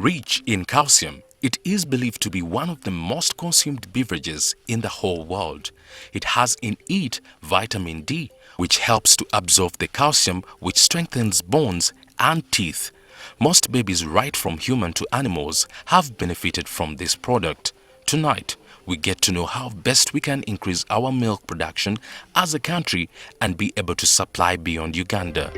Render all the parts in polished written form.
Rich in calcium, it is believed to be one of the most consumed beverages in the whole world. It has in it vitamin D, which helps to absorb the calcium, which strengthens bones and teeth. Most babies right from human to animals have benefited from this product. Tonight, we get to know how best we can increase our milk production as a country and be able to supply beyond Uganda.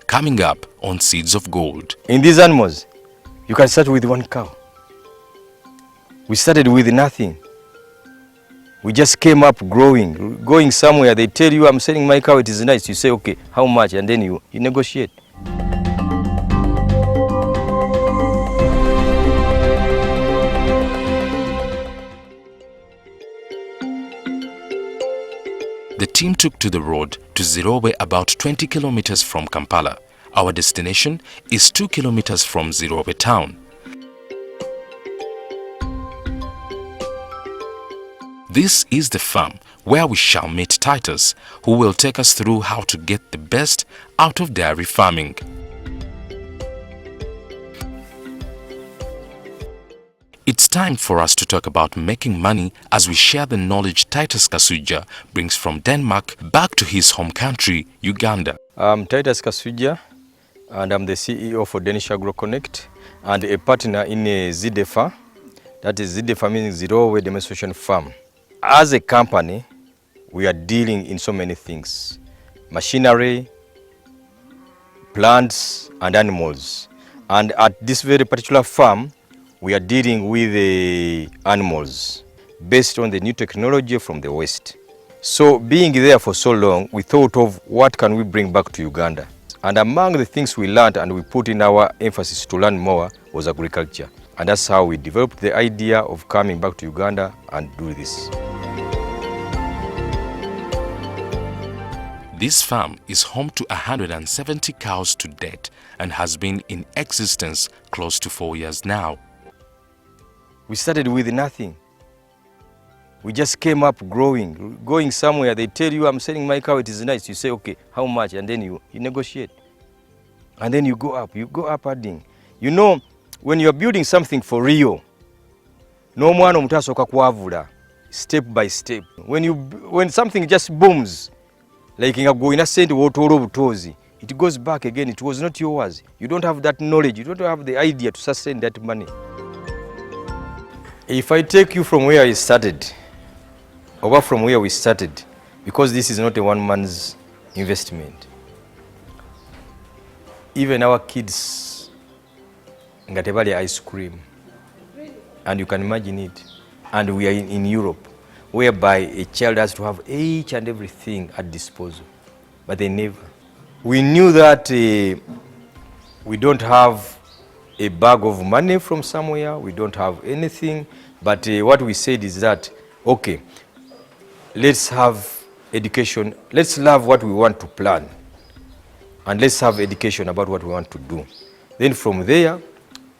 Coming up on Seeds of Gold. In these animals, you can start with one cow. We started with nothing. We just came up growing, going somewhere. They tell you, I'm selling my cow, it is nice. You say, okay, how much? And then you negotiate. The team took to the road to Zirowe, about 20 kilometers from Kampala. Our destination is 2 kilometers from Zirowe town. This is the farm where we shall meet Titus, who will take us through how to get the best out of dairy farming. It's time for us to talk about making money as we share the knowledge Titus Kasuja brings from Denmark back to his home country, Uganda. I'm Titus Kasuja, and I'm the CEO for Danish Agro Connect and a partner in ZDFA. That is ZDFA meaning Zirowe Demonstration Farm. As a company, we are dealing in so many things: machinery, plants, and animals. And at this very particular farm, we are dealing with the animals based on the new technology from the West. So being there for so long, we thought of what can we bring back to Uganda. And among the things we learned and we put in our emphasis to learn more was agriculture. And that's how we developed the idea of coming back to Uganda and do this. This farm is home to 170 cows to date and has been in existence close to 4 years now. We started with nothing. We just came up growing, going somewhere. They tell you, I'm selling my cow, it is nice. You say, okay, how much? And then you negotiate. And then you go up adding. You know, when you're building something for real, no mwana mutasoka kwavula, step by step. When something just booms, like in a goina sente wotoro butozi, it goes back again. It was not yours. You don't have that knowledge. You don't have the idea to sustain that money. If I take you from where I started, over from where we started, because this is not a one-man's investment. Even our kids nga tebali ice cream, and you can imagine it. And we are in Europe, whereby a child has to have each and everything at disposal, but they never. We knew that we don't have a bag of money from somewhere, we don't have anything, but what we said is that, okay, let's have education, let's love what we want to plan, and let's have education about what we want to do. Then from there,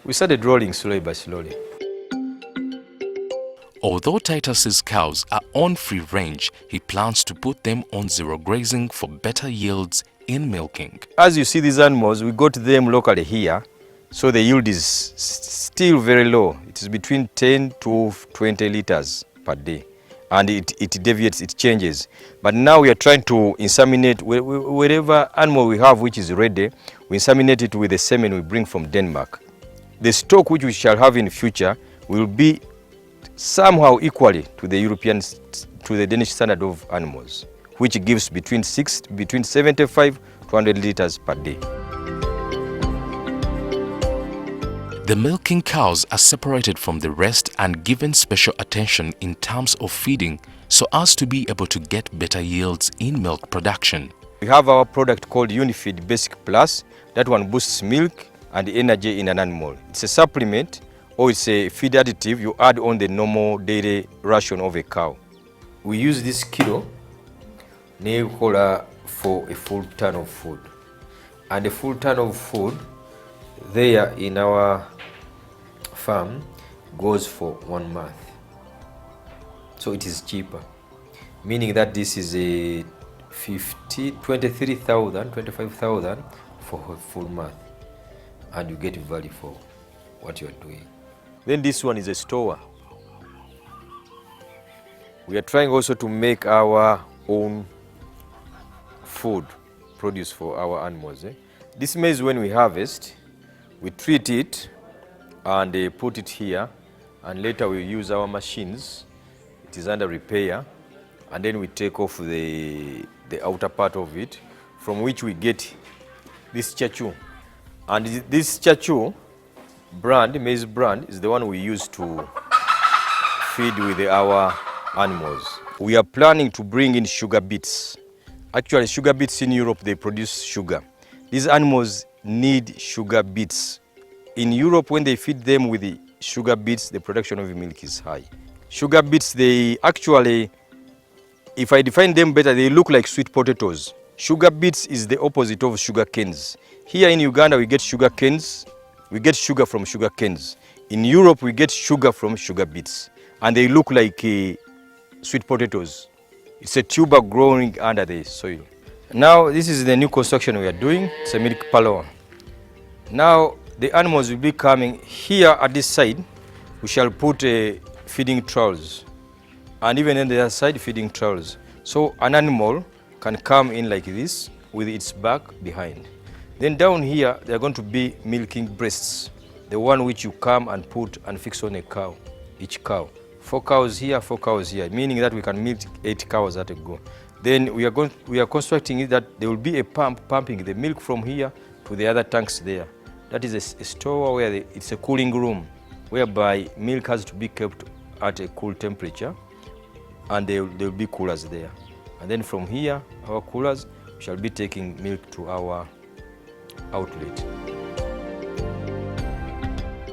we started rolling slowly by slowly. Although Titus's cows are on free range, he plans to put them on zero grazing for better yields in milking. As you see these animals, we got them locally here, so the yield is still very low. It is between 10 to 20 liters per day. And it deviates, it changes. But now we are trying to inseminate wherever animal we have which is ready, we inseminate it with the semen we bring from Denmark. The stock which we shall have in future will be somehow equally to the Danish standard of animals, which gives between 75 to 100 liters per day. The milking cows are separated from the rest and given special attention in terms of feeding so as to be able to get better yields in milk production. We have our product called Unifeed Basic Plus. That one boosts milk and energy in an animal. It's a supplement or it's a feed additive you add on the normal daily ration of a cow. We use this kilo for a full ton of food. And a full ton of food there in our farm goes for 1 month. So it is cheaper, meaning that this is a 23,000, 25,000 for a full month, and you get value for what you are doing. Then this one is a store. We are trying also to make our own food produce for our animals. This maize, when we harvest, we treat it and put it here, and later we use our machines. It is under repair, and then we take off the outer part of it, from which we get this chachu. And this chachu brand, maize brand, is the one we use to feed with our animals. We are planning to bring in sugar beets. Actually, sugar beets in Europe, they produce sugar. These animals need sugar beets. In Europe, when they feed them with the sugar beets, the production of milk is high. Sugar beets, they actually, if I define them better, they look like sweet potatoes. Sugar beets is the opposite of sugar canes. Here in Uganda, we get sugar canes. We get sugar from sugar canes. In Europe, we get sugar from sugar beets. And they look like sweet potatoes. It's a tuber growing under the soil. Now, this is the new construction we are doing. It's a milk parlour. Now, the animals will be coming here at this side. We shall put feeding troughs, and even on the other side, feeding troughs. So an animal can come in like this with its back behind. Then down here, there are going to be milking breasts, the one which you come and put and fix on a cow, each cow. 4 cows here, 4 cows here, meaning that we can milk 8 cows at a go. Then we are constructing it that there will be a pump pumping the milk from here to the other tanks there. That is a store where it's a cooling room, whereby milk has to be kept at a cool temperature, and there will be coolers there. And then from here, our coolers shall be taking milk to our outlet.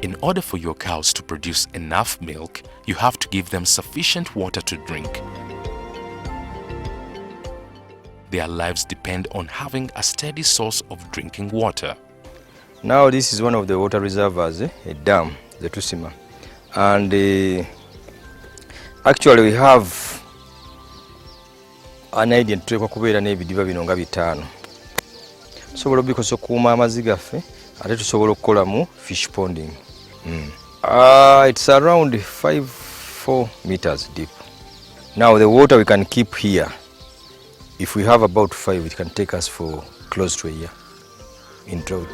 In order for your cows to produce enough milk, you have to give them sufficient water to drink. Their lives depend on having a steady source of drinking water. Now this is one of the water reservoirs, a dam, the Tusima. And actually we have an idea to kubeera n'ebidiba bino nga 5. Tusobola obikosa okukuuma amazzi gaffe, ate tusobola okukolamu fish ponding. It's around 4 meters deep. Now the water we can keep here, if we have about 5, it can take us for close to a year in drought.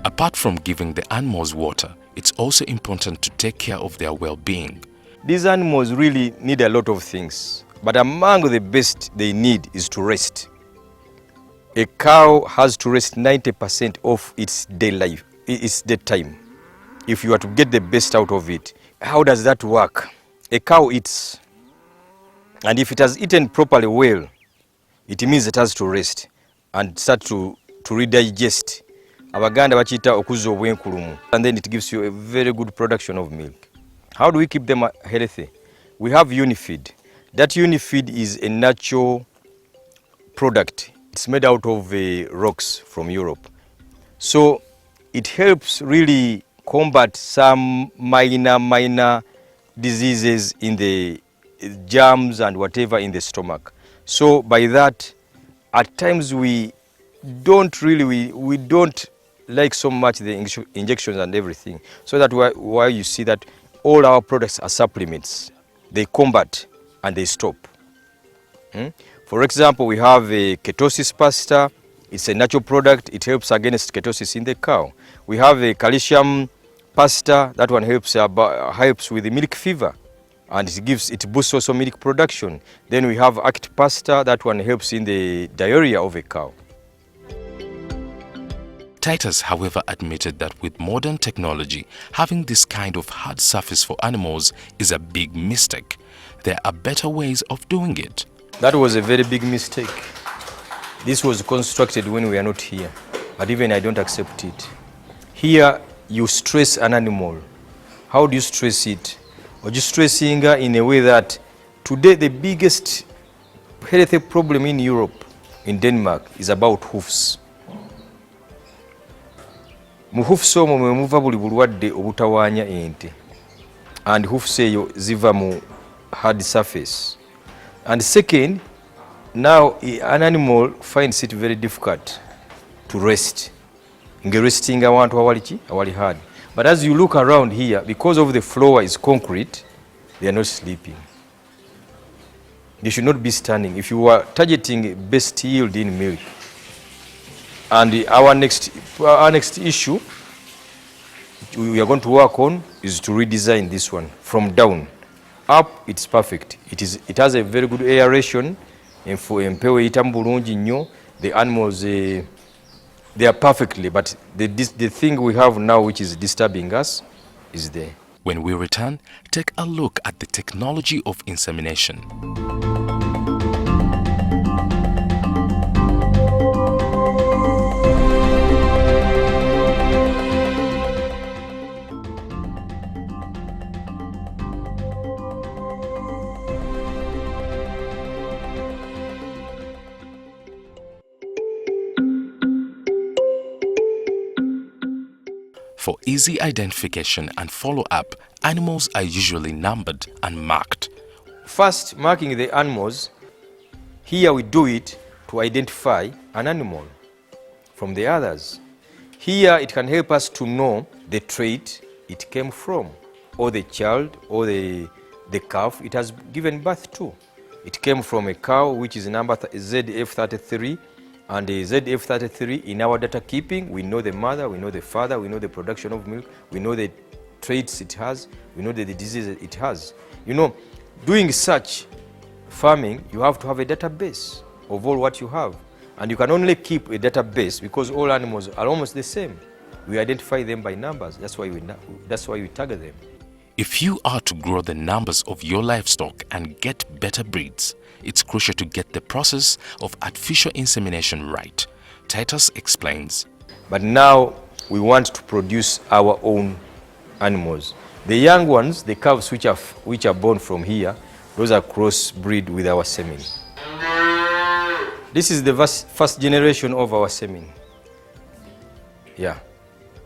Apart from giving the animals water, it's also important to take care of their well-being. These animals really need a lot of things, but among the best they need is to rest. A cow has to rest 90% of its day life, its daytime, if you are to get the best out of it. How does that work? A cow eats, and if it has eaten properly well, it means it has to rest and start to redigest. Abaganda bachita okuzza obwenkulumu, and then it gives you a very good production of milk. How do we keep them healthy? We have Unifeed. That Unifeed is a natural product. It's made out of rocks from Europe. So it helps really combat some minor diseases in the germs and whatever in the stomach. So by that, at times we don't like so much the injections and everything. So that why you see that all our products are supplements. They combat and they stop. For example, we have a ketosis pasta. It's a natural product. It helps against ketosis in the cow. We have a calcium pasta. That one helps with the milk fever, and it boosts also milk production. Then we have act pasta. That one helps in the diarrhea of a cow. Titus, however, admitted that with modern technology, having this kind of hard surface for animals is a big mistake. There are better ways of doing it. That was a very big mistake. This was constructed when we are not here, but even I don't accept it. Here, you stress an animal. How do you stress it? Or you stressing her in a way that today the biggest health problem in Europe, in Denmark, is about hoofs. Mu hoofs omwo mwe muva buli bulwadde obutawaanya ente, and hoofs eyo ziva mu hard surface. And second, Now, an animal finds it very difficult to rest. Resting awali hard. But as you look around here, because of the floor is concrete, they are not sleeping. They should not be standing. If you are targeting best yield in milk, and our next issue we are going to work on is to redesign this one from down. Up, it's perfect. It has a very good aeration. The animals, they are perfectly, but the thing we have now which is disturbing us is there. When we return, take a look at the technology of insemination. For easy identification and follow-up, animals are usually numbered and marked. First, marking the animals, here we do it to identify an animal from the others. Here it can help us to know the trait it came from, or the child, or the calf it has given birth to. It came from a cow which is number ZF33, and the ZF33 in our data keeping, we know the mother, we know the father, we know the production of milk, we know the traits it has, we know the diseases it has. You know, doing such farming, you have to have a database of all what you have. And you can only keep a database because all animals are almost the same. We identify them by numbers. That's why we target them. If you are to grow the numbers of your livestock and get better breeds, it's crucial to get the process of artificial insemination right. Titus explains. But now we want to produce our own animals. The young ones, the calves which are born from here, those are crossbreed with our semen. This is the first generation of our semen. Yeah.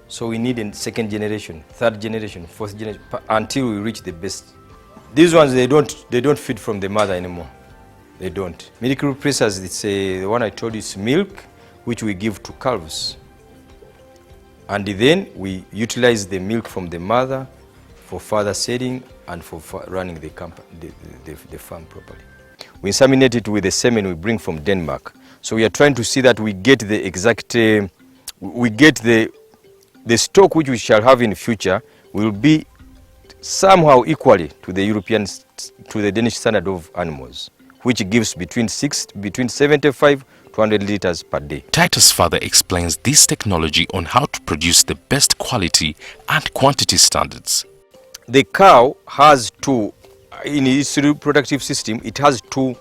So we need a second generation, third generation, fourth generation, until we reach the best. These ones, they don't feed from the mother anymore. They don't. Milk replacers, it's the one I told you, is milk, which we give to calves. And then we utilize the milk from the mother for further setting and for running the farm properly. We inseminate it with the semen we bring from Denmark. So we are trying to see that we get the exact, we get the stock which we shall have in the future will be somehow equally to the to the Danish standard of animals, which gives between 75 to 100 liters per day. Titus further explains this technology on how to produce the best quality and quantity standards. The cow has in its reproductive system, it has two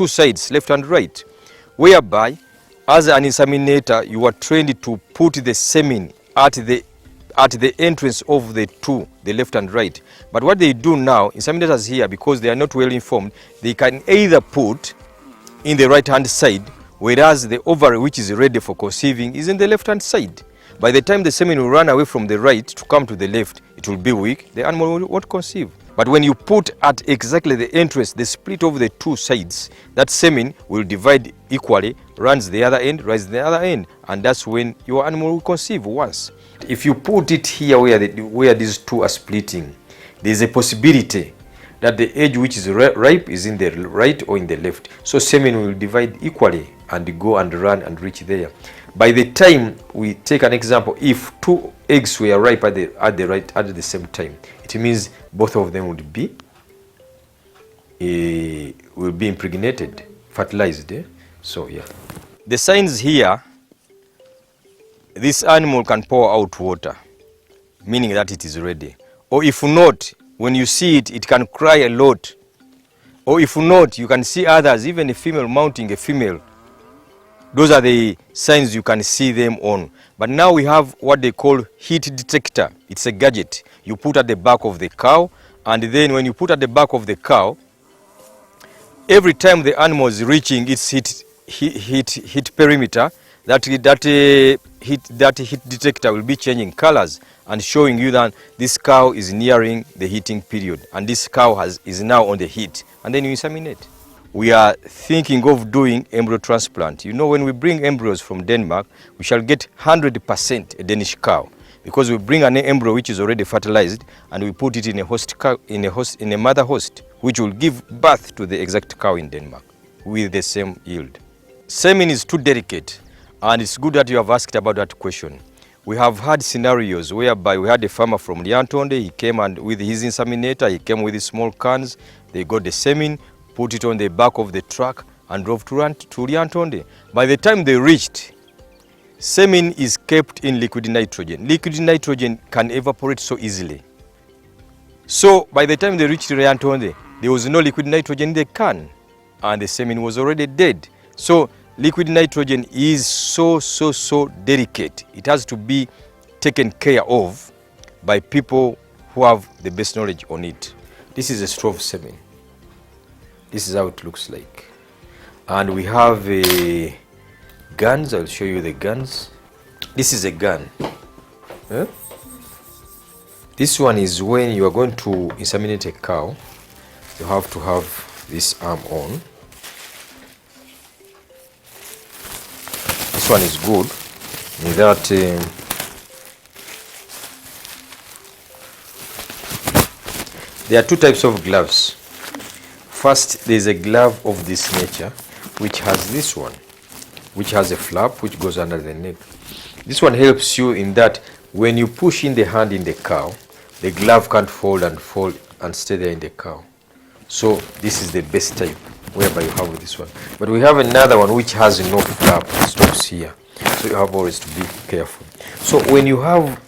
sides, left and right, whereby as an inseminator, you are trained to put the semen at the entrance of the left and right. But what they do now, inseminators here, because they are not well informed, they can either put in the right hand side, whereas the ovary which is ready for conceiving is in the left hand side. By the time the semen will run away from the right to come to the left, it will be weak, the animal won't conceive. But when you put at exactly the entrance, the split of the two sides, that semen will divide equally, runs the other end, rises the other end, and that's when your animal will conceive once. If you put it here where these two are splitting, there's a possibility that the edge which is ripe is in the right or in the left. So semen will divide equally and go and run and reach there. By the time we take an example, if two eggs were ripe at the same time, it means both of them would be impregnated, fertilized. So yeah. The signs here, this animal can pour out water, meaning that it is ready. Or if not, when you see it, it can cry a lot. Or if not, you can see others, even a female mounting a female. Those are the signs you can see them on. But now we have what they call heat detector. It's a gadget you put at the back of the cow, and then when you put at the back of the cow, every time the animal is reaching its heat perimeter, that heat detector will be changing colors and showing you that this cow is nearing the heating period, and this cow is now on the heat, and then you inseminate. we are thinking of doing embryo transplant. You know, when we bring embryos from Denmark, we shall get 100% a Danish cow, because we bring an embryo which is already fertilized and we put it in a host cow, in a mother host, which will give birth to the exact cow in Denmark with the same yield. Semen is too delicate, and it's good that you have asked about that question. We have had scenarios whereby we had a farmer from Liantonde. He came and with his inseminator, he came with his small cans. They got the semen, put it on the back of the truck and drove to Liantonde. By the time they reached, semen is kept in liquid nitrogen. Liquid nitrogen can evaporate so easily. So by the time they reached Liantonde, there was no liquid nitrogen in the can and the semen was already dead. So liquid nitrogen is so delicate. It has to be taken care of by people who have the best knowledge on it. This is a straw of semen. This is how it looks like. And we have guns. I'll show you the guns. This is a gun. This one is when you are going to inseminate a cow. You have to have this arm on. This one is good in that there are two types of gloves. First, there is a glove of this nature which has this one, which has a flap which goes under the neck. This one helps you in that when you push in the hand in the cow, the glove can't fold and stay there in the cow. So this is the best type, whereby you have this one. But we have another one which has no flap, it stops here. So you have always to be careful. So when you have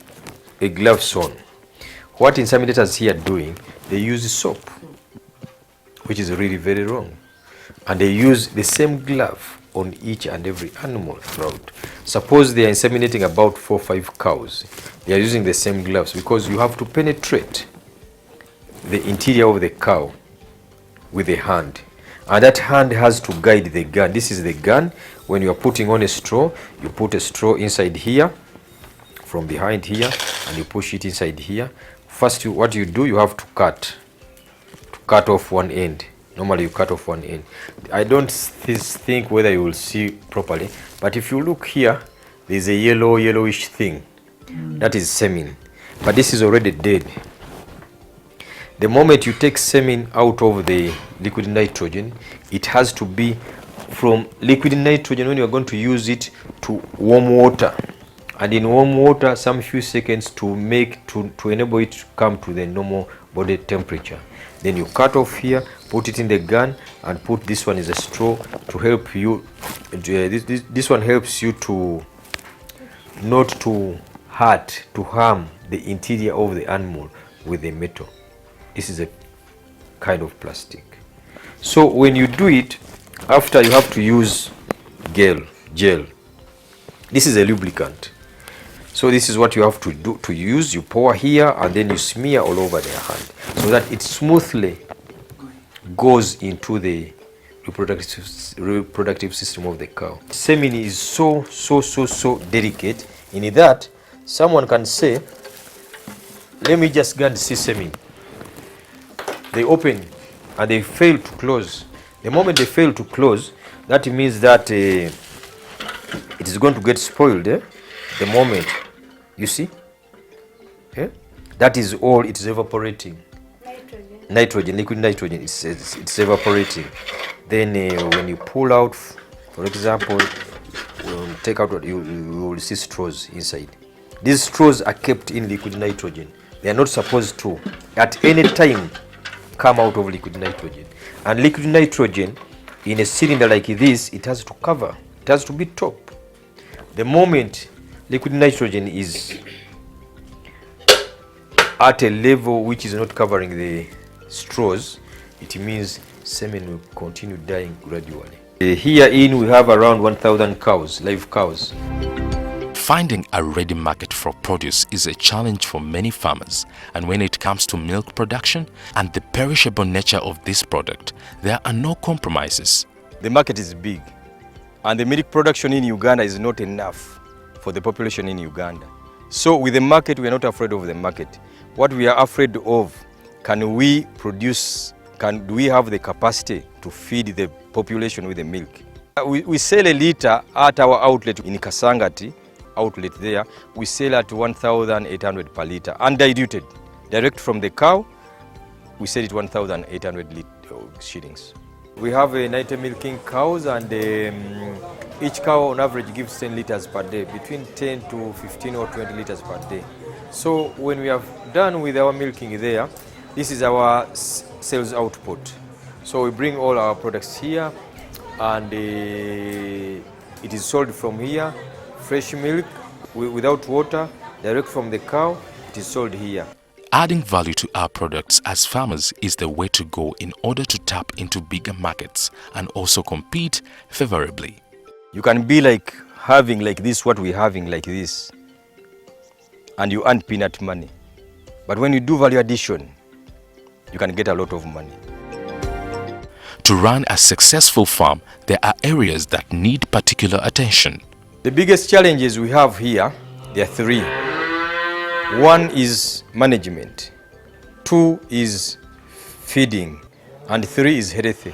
a glove on, what inseminators here are doing, they use soap, which is really very wrong. And they use the same glove on each and every animal throughout. Suppose they are inseminating about 4 or 5 cows. They are using the same gloves because you have to penetrate the interior of the cow with a hand. And that hand has to guide the gun. This is the gun. When you are putting on a straw, you put a straw inside here, from behind here, and you push it inside here. First, what you do, you have to cut off one end. Normally you cut off one end. I don't think whether you will see properly, but if you look here, there's a yellowish thing. That is semen, but this is already dead. The moment you take semen out of the liquid nitrogen, it has to be from liquid nitrogen when you are going to use it to warm water, and in warm water some few seconds to enable it to come to the normal body temperature. Then you cut off here, put it in the gun, and put this one as a straw to help you. This one helps you to not to harm the interior of the animal with the metal. This is a kind of plastic. So when you do it, after you have to use gel. This is a lubricant. So this is what you have to use. You pour here and then you smear all over their hand so that it smoothly goes into the reproductive system of the cow. Semen is so delicate in that someone can say, let me just go and see semen. They open and they fail to close. The moment they fail to close, that means that it is going to get spoiled. The moment, you see, that is all. It is evaporating. Nitrogen, liquid nitrogen. It's evaporating. Then when you pull out, for example, take out, you will see straws inside. These straws are kept in liquid nitrogen. They are not supposed to, at any time, come out of liquid nitrogen. And liquid nitrogen in a cylinder like this, it has to cover, it has to be top. The moment liquid nitrogen is at a level which is not covering the straws, it means semen will continue dying gradually. Herein we have around 1,000 cows, live cows. Finding a ready market for produce is a challenge for many farmers, and when it comes to milk production and the perishable nature of this product, there are no compromises. The market is big, and the milk production in Uganda is not enough for the population in Uganda. So with the market, we are not afraid of the market. What we are afraid of, can we produce, do we have the capacity to to feed the population with the milk. We sell a liter at our outlet in Kasangati outlet there. We sell at 1,800 per liter, undiluted, direct from the cow. We sell it 1,800 shillings. We have 90 milking cows, and each cow on average gives 10 liters per day, between 10 to 15 or 20 liters per day. So when we have done with our milking there, this is our sales output. So we bring all our products here, and it is sold from here. Fresh milk without water, direct from the cow, it is sold here. Adding value to our products as farmers is the way to go in order to tap into bigger markets and also compete favorably. You can be like having like this, what we're having like this, and you earn peanut money. But when you do value addition, you can get a lot of money. To run a successful farm, there are areas that need particular attention. The biggest challenges we have here, there are three. One is management, two is feeding, and three is healthy.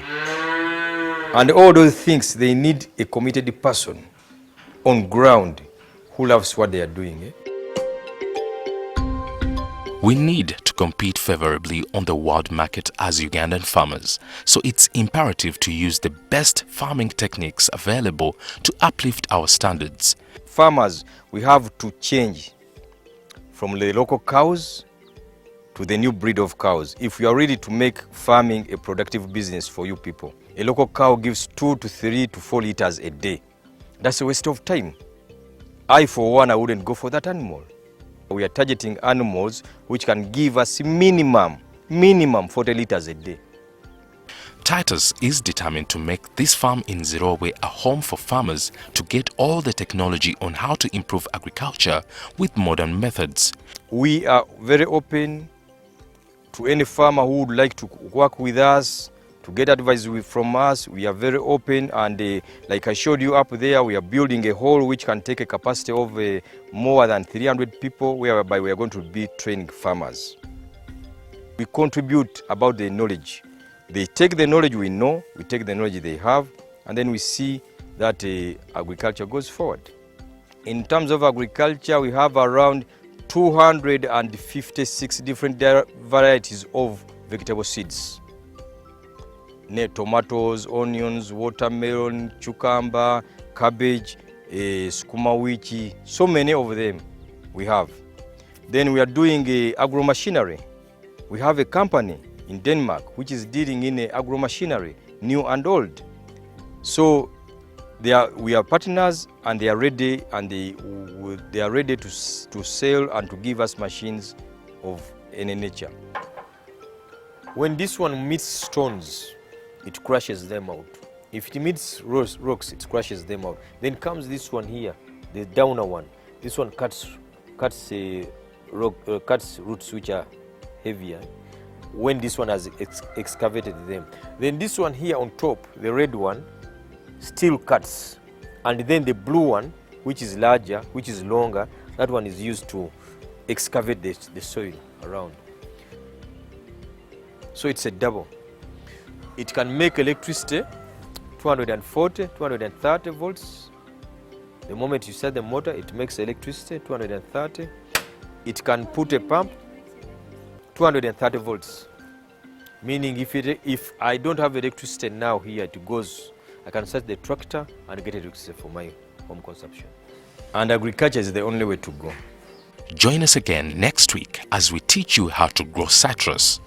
And all those things, they need a committed person on ground who loves what they are doing. We need to compete favorably on the world market as Ugandan farmers, so it's imperative to use the best farming techniques available to uplift our standards. Farmers, we have to change from the local cows to the new breed of cows. If you are ready to make farming a productive business for you people, a local cow gives 2 to 3 to 4 liters a day. That's a waste of time. I, for one, I wouldn't go for that animal. We are targeting animals which can give us minimum 40 liters a day. Titus is determined to make this farm in Zirowe a home for farmers to get all the technology on how to improve agriculture with modern methods. We are very open to any farmer who would like to work with us, to get advice from us. We are very open, and like I showed you up there, we are building a hall which can take a capacity of more than 300 people, whereby we are going to be training farmers. We contribute about the knowledge. They take the knowledge we know, we take the knowledge they have, and then we see that agriculture goes forward. In terms of agriculture, we have around 256 different varieties of vegetable seeds. Tomatoes, onions, watermelon, cucumber, cabbage, sukuma wiki, so many of them we have. Then we are doing agro machinery. We have a company in Denmark which is dealing in agro machinery, new and old. So we are partners, and they are ready, and they are ready to sell and to give us machines of any nature. When this one meets stones, it crushes them out. If it meets rocks, it crushes them out. Then comes this one here, the downer one. This one cuts roots which are heavier when this one has excavated them. Then this one here on top, the red one, still cuts. And then the blue one, which is larger, which is longer, that one is used to excavate the soil around. So it's a double. It can make electricity, 240, 230 volts. The moment you set the motor, it makes electricity, 230. It can put a pump, 230 volts. Meaning if I don't have electricity now here, it goes, I can set the tractor and get electricity for my home consumption. And agriculture is the only way to go. Join us again next week as we teach you how to grow citrus.